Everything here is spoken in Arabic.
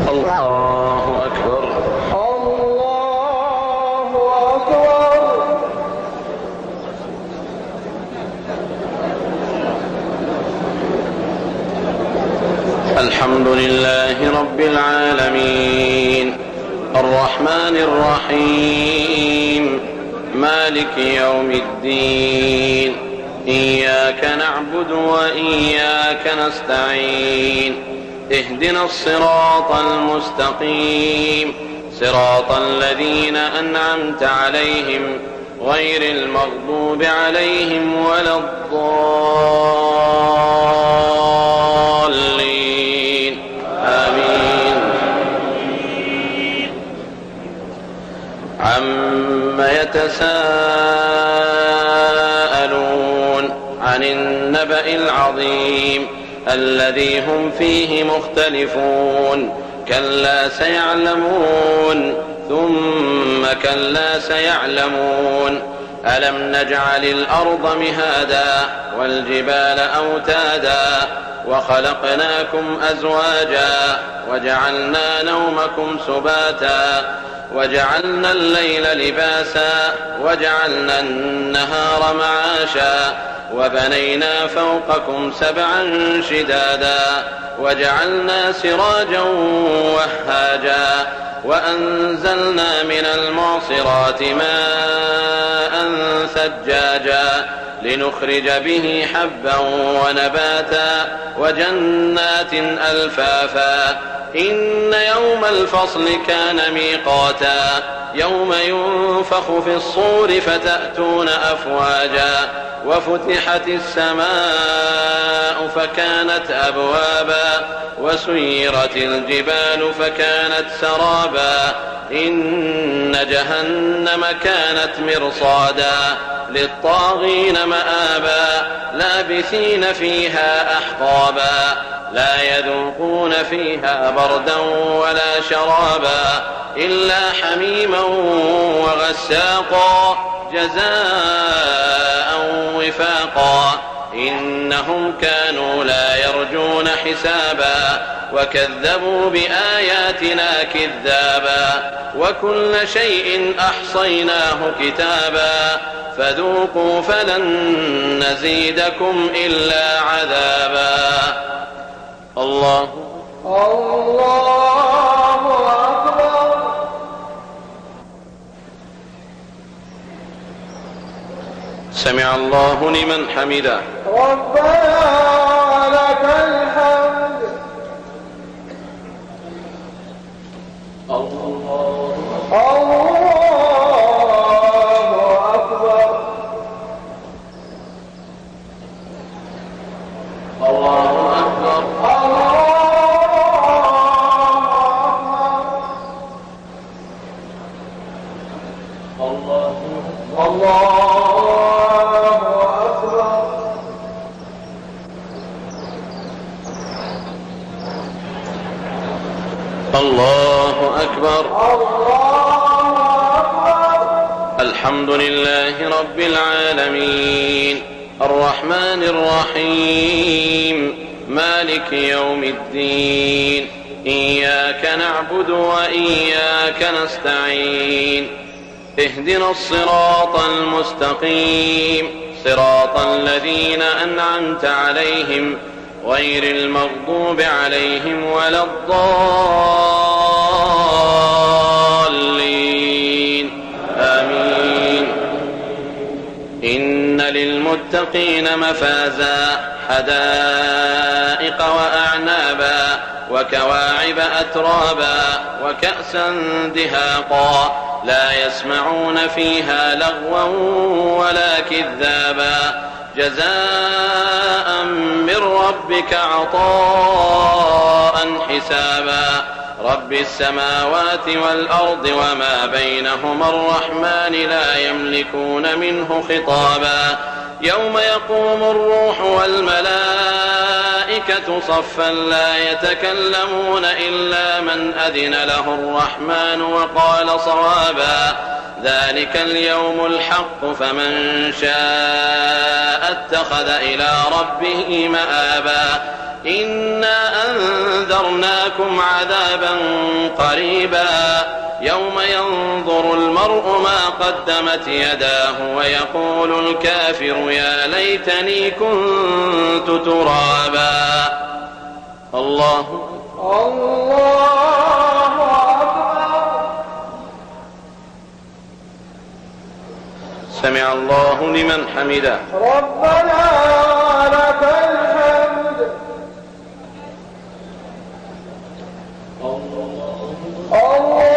الله أكبر. الله أكبر. الحمد لله رب العالمين الرحمن الرحيم مالك يوم الدين إياك نعبد وإياك نستعين اهدنا الصراط المستقيم صراط الذين أنعمت عليهم غير المغضوب عليهم ولا الضالين آمين. عم يتساءلون عن النبأ العظيم الذي هم فيه مختلفون كلا سيعلمون ثم كلا سيعلمون ألم نجعل الأرض مهادا والجبال أوتادا وخلقناكم أزواجا وجعلنا نومكم سباتا وجعلنا الليل لباسا وجعلنا النهار معاشا وبنينا فوقكم سبعا شدادا وجعلنا سراجا وهاجا وأنزلنا من المعصرات ماء ثجاجا لنخرج به حبا ونباتا وجنات ألفافا إن يوم الفصل كان ميقاتا يوم ينفخ في الصور فتأتون أفواجا وفتحت السماء فكانت أبوابا وسيرت الجبال فكانت سرابا إن جهنم كانت مرصادا للطاغين مآبا لابثين فيها أحقابا لا يذوقون فيها بردا ولا شرابا إلا حميما وغساقا جزاء وفاقا إنهم كانوا لا يرجون حسابا وكذبوا بآياتنا كذابا وكل شيء أحصيناه كتابا فذوقوا فلن نزيدكم إلا عذابا. الله أكبر. سمع الله لمن حمده. ربنا لك الحمد. الله أكبر. الله أكبر. الله أكبر. الحمد لله رب العالمين الرحمن الرحيم مالك يوم الدين إياك نعبد وإياك نستعين اهدنا الصراط المستقيم صراط الذين أنعمت عليهم غير المغضوب عليهم ولا الضالين آمين. إن للمتقين مفازا حدائق وأعنابا وكواعب أترابا وكأسا دهاقا لا يسمعون فيها لغوا ولا كذابا جزاء من ربك عطاء حسابا رب السماوات والأرض وما بينهما الرحمن لا يملكون منه خطابا يوم يقوم الروح والملائكة صفا لا يتكلمون إلا من أذن له الرحمن وقال صوابا ذلك اليوم الحق فمن شاء اتخذ إلى ربه مآبا إنا أنذرناكم عذابا قريبا يوم ينظر المرء ما قدمت يداه ويقول الكافر يا ليتني كنت ترابا. الله أكبر. سمع الله لمن حمده. ربنا لك الحمد. الله